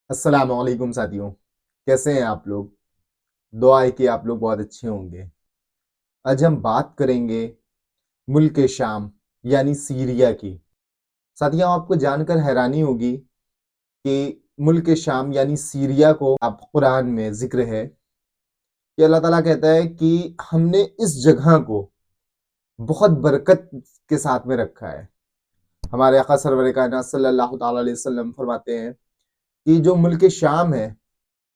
السلام علیکم ساتھیوں، کیسے ہیں آپ لوگ؟ دعا ہے کہ آپ لوگ بہت اچھے ہوں گے۔ آج ہم بات کریں گے ملک شام یعنی سیریا کی۔ ساتھیوں، آپ کو جان کر حیرانی ہوگی کہ ملک شام یعنی سیریا کو آپ قرآن میں ذکر ہے کہ اللہ تعالیٰ کہتا ہے کہ ہم نے اس جگہ کو بہت برکت کے ساتھ میں رکھا ہے۔ ہمارے آقا سرور کائنات صلی اللہ تعالیٰ علیہ وسلم فرماتے ہیں کہ جو ملک شام ہے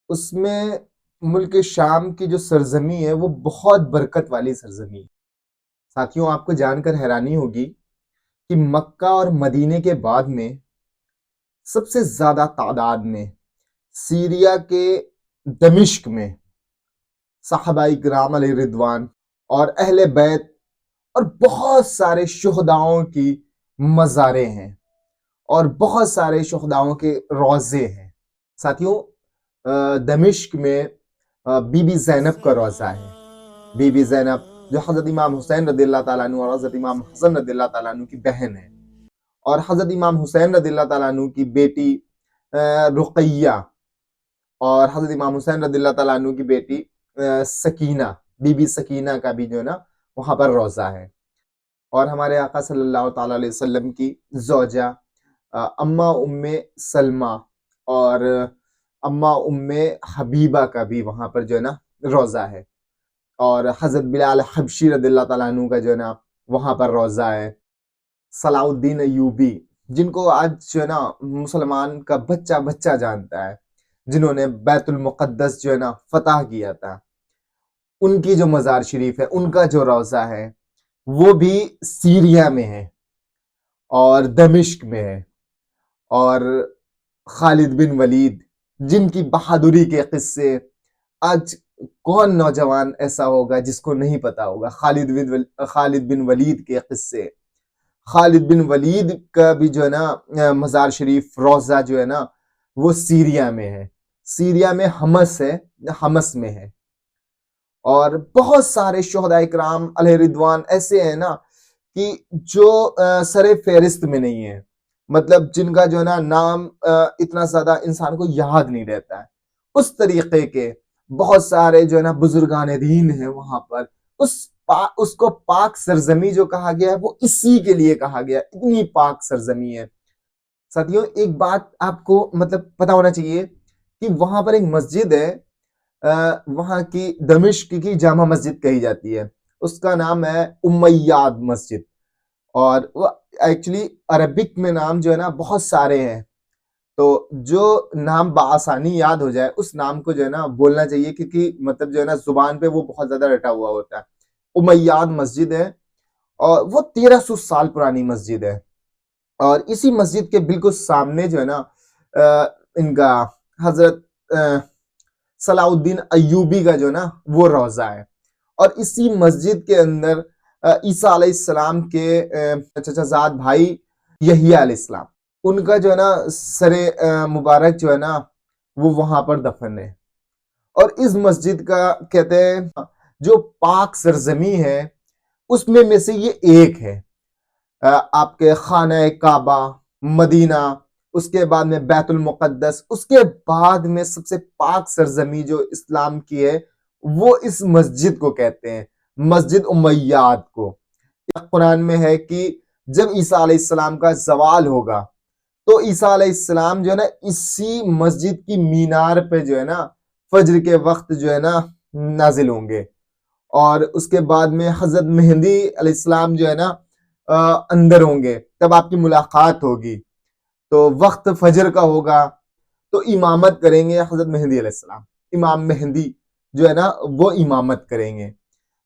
اس میں ملک شام کی جو سرزمی ہے وہ بہت برکت والی سرزمی ہے۔ ساتھیوں، آپ کو جان کر حیرانی ہوگی کہ مکہ اور مدینے کے بعد میں سب سے زیادہ تعداد میں سیریا کے دمشق میں صحابہ کرام علیہ رضوان اور اہل بیت اور بہت سارے شہداؤں کی مزاریں ہیں اور بہت سارے شہداؤں کے روضے ہیں۔ ساتھیوں، دمشق میں بی بی زینب کا روضہ ہے۔ بی بی زینب جو حضرت امام حسین رضی اللہ تعالیٰ عنہ اور حضرت امام حسن رضی اللہ تعالیٰ عنہ کی بہن ہے، اور حضرت امام حسین رضی اللہ تعالیٰ عنہ کی بیٹی رقیہ اور حضرت امام حسین رضی اللہ تعالیٰ عنہ کی بیٹی سکینہ، بی بی سکینہ کا بھی جو ہے نا وہاں پر روضہ ہے۔ اور ہمارے آقا صلی اللہ تعالیٰ علیہ وسلم کی زوجہ اماں ام سلمہ اور اماں ام حبیبہ کا بھی وہاں پر جو ہے نا روضہ ہے، اور حضرت بلال حبشی رضی اللہ تعالیٰ عنہ کا جو ہے نا وہاں پر روضہ ہے۔ صلاح الدین ایوبی، جن کو آج جو ہے نا مسلمان کا بچہ بچہ جانتا ہے، جنہوں نے بیت المقدس جو ہے نا فتح کیا تھا، ان کی جو مزار شریف ہے، ان کا جو روضہ ہے وہ بھی سیریا میں ہے اور دمشق میں ہے۔ اور خالد بن ولید، جن کی بہادری کے قصے آج کون نوجوان ایسا ہوگا جس کو نہیں پتا ہوگا؟ خالد بن ولید کے قصے، خالد بن ولید کا بھی جو ہے نا مزار شریف روضہ جو ہے نا وہ سیریا میں ہے، سیریا میں حمس میں ہے۔ اور بہت سارے شہداء کرام علیہ رضوان ایسے ہیں نا کہ جو سر فہرست میں نہیں ہے، مطلب جن کا جو ہے نا نام اتنا زیادہ انسان کو یاد نہیں رہتا ہے۔ اس طریقے کے بہت سارے جو ہے نا بزرگان دین ہیں وہاں پر۔ اس کو پاک سرزمی جو کہا گیا ہے وہ اسی کے لیے کہا گیا، اتنی پاک سرزمی ہے۔ ساتھیوں، ایک بات آپ کو مطلب پتا ہونا چاہیے کہ وہاں پر ایک مسجد ہے، وہاں کی دمشق کی جامع مسجد کہی جاتی ہے، اس کا نام ہے امیاد مسجد۔ اور وہ ایکچولی عربک میں نام جو ہے نا بہت سارے ہیں، تو جو نام بآسانی یاد ہو جائے اس نام کو جو ہے نا بولنا چاہیے، کیونکہ مطلب جو ہے نا زبان پہ وہ بہت زیادہ رٹا ہوا ہوتا ہے۔ امیاد مسجد ہے اور وہ 1300 سال پرانی مسجد ہے، اور اسی مسجد کے بالکل سامنے جو ہے نا ان کا حضرت صلاح الدین ایوبی کا جو ہے نا وہ روضہ ہے۔ اور اسی مسجد کے اندر عیسیٰ علیہ السلام کے چچا زاد بھائی یحییٰ علیہ السلام، ان کا جو ہے نا سر مبارک جو ہے نا وہ وہاں پر دفن ہے۔ اور اس مسجد کا کہتے ہیں جو پاک سرزمی ہے اس میں سے یہ ایک ہے۔ آپ کے خانہ کعبہ مدینہ، اس کے بعد میں بیت المقدس، اس کے بعد میں سب سے پاک سرزمی جو اسلام کی ہے وہ اس مسجد کو کہتے ہیں، مسجد امیاد کو۔ قرآن میں ہے کہ جب عیسیٰ علیہ السلام کا زوال ہوگا تو عیسیٰ علیہ السلام جو ہے نا اسی مسجد کی مینار پہ جو ہے نا فجر کے وقت جو ہے نا نازل ہوں گے، اور اس کے بعد میں حضرت مہدی علیہ السلام جو ہے نا اندر ہوں گے، تب آپ کی ملاقات ہوگی۔ تو وقت فجر کا ہوگا تو امامت کریں گے حضرت مہدی علیہ السلام، امام مہدی جو ہے نا وہ امامت کریں گے۔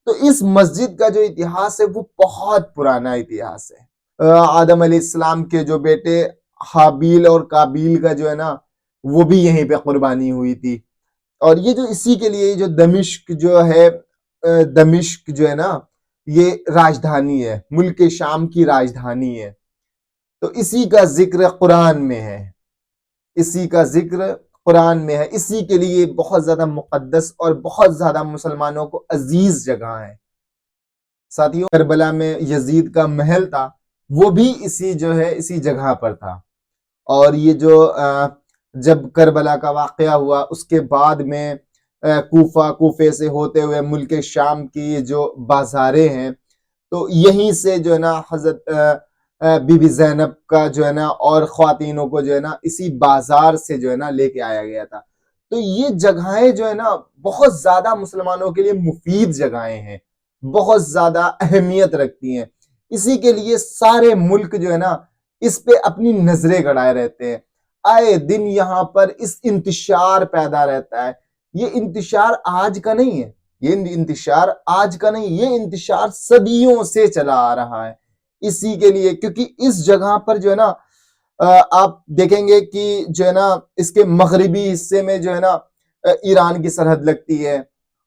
تو اس مسجد کا جو اتہاس ہے وہ بہت پرانا اتہاس ہے۔ آدم علیہ السلام کے جو بیٹے حابیل اور قابیل کا جو ہے نا وہ بھی یہیں پہ قربانی ہوئی تھی۔ اور یہ جو اسی کے لیے جو دمشق جو ہے، دمشق جو ہے نا یہ راجدھانی ہے، ملک شام کی راجدھانی ہے، تو اسی کا ذکر قرآن میں ہے، اسی کا ذکر قرآن میں ہے، اسی کے لیے بہت زیادہ مقدس اور بہت زیادہ مسلمانوں کو عزیز جگہ ہے۔ ساتھیوں، کربلا میں یزید کا محل تھا، وہ بھی اسی جو ہے اسی جگہ پر تھا۔ اور یہ جو جب کربلا کا واقعہ ہوا اس کے بعد میں کوفے سے ہوتے ہوئے ملک شام کی جو بازاریں ہیں تو یہیں سے جو ہے نا حضرت بی بی زینب کا جو ہے نا اور خواتینوں کو جو ہے نا اسی بازار سے جو ہے نا لے کے آیا گیا تھا. تو یہ جگہیں جو ہے نا بہت زیادہ مسلمانوں کے لیے مفید جگہیں ہیں, بہت زیادہ اہمیت رکھتی ہیں. اسی کے لیے سارے ملک جو ہے نا اس پہ اپنی نظریں گڑائے رہتے ہیں. آئے دن یہاں پر اس انتشار پیدا رہتا ہے. یہ انتشار آج کا نہیں ہے, یہ انتشار آج کا نہیں, یہ انتشار صدیوں سے چلا آ رہا ہے. اسی کے لیے کیونکہ اس جگہ پر جو ہے نا آپ دیکھیں گے کہ جو ہے نا اس کے مغربی حصے میں جو ہے نا ایران کی سرحد لگتی ہے,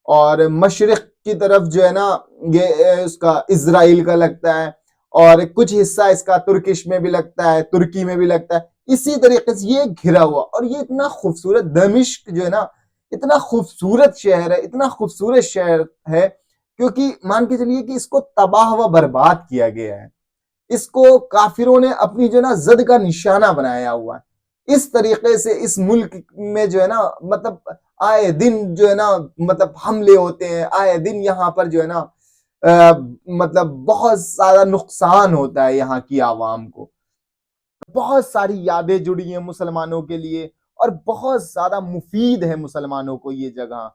اور مشرق کی طرف جو ہے نا یہ اس کا اسرائیل کا لگتا ہے, اور کچھ حصہ اس کا ترکش میں بھی لگتا ہے, ترکی میں بھی لگتا ہے. اسی طریقے سے یہ گھرا ہوا, اور یہ اتنا خوبصورت دمشق جو ہے نا اتنا خوبصورت شہر ہے, اتنا خوبصورت شہر ہے کیونکہ مان کے چلیے کہ اس کو تباہ و برباد کیا گیا ہے. اس کو کافروں نے اپنی جو ہے نا زد کا نشانہ بنایا ہوا ہے. اس طریقے سے اس ملک میں جو ہے نا مطلب آئے دن جو ہے نا مطلب حملے ہوتے ہیں, آئے دن یہاں پر جو ہے نا مطلب بہت زیادہ نقصان ہوتا ہے یہاں کی عوام کو. بہت ساری یادیں جڑی ہیں مسلمانوں کے لیے اور بہت زیادہ مفید ہے مسلمانوں کو یہ جگہ.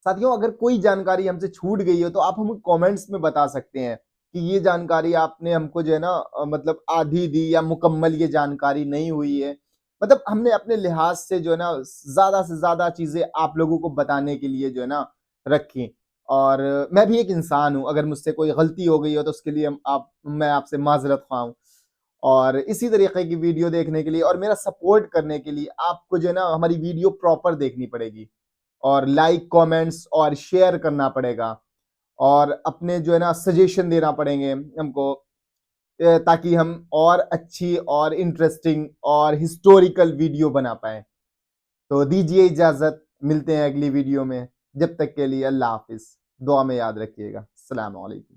ساتھیوں اگر کوئی جانکاری ہم سے چھوٹ گئی ہے تو آپ ہمیں کومنٹس میں بتا سکتے ہیں کہ یہ جانکاری آپ نے ہم کو جو ہے نا مطلب آدھی دی یا مکمل یہ جانکاری نہیں ہوئی ہے. مطلب ہم نے اپنے لحاظ سے جو ہے نا زیادہ سے زیادہ چیزیں آپ لوگوں کو بتانے کے لیے جو ہے نا رکھی, اور میں بھی ایک انسان ہوں, اگر مجھ سے کوئی غلطی ہو گئی ہو تو اس کے لیے میں آپ سے معذرت خواہ ہوں. اور اسی طریقے کی ویڈیو دیکھنے کے لیے اور میرا سپورٹ کرنے کے لیے آپ کو جو ہے نا ہماری ویڈیو پراپر دیکھنی پڑے گی, اور لائک کامنٹس اور شیئر کرنا پڑے گا, اور اپنے جو ہے نا سجیشن دینا پڑیں گے ہم کو, تاکہ ہم اور اچھی اور انٹرسٹنگ اور ہسٹوریکل ویڈیو بنا پائیں. تو دیجیے اجازت, ملتے ہیں اگلی ویڈیو میں. جب تک کے لیے اللہ حافظ, دعا میں یاد رکھیے گا. السلام علیکم.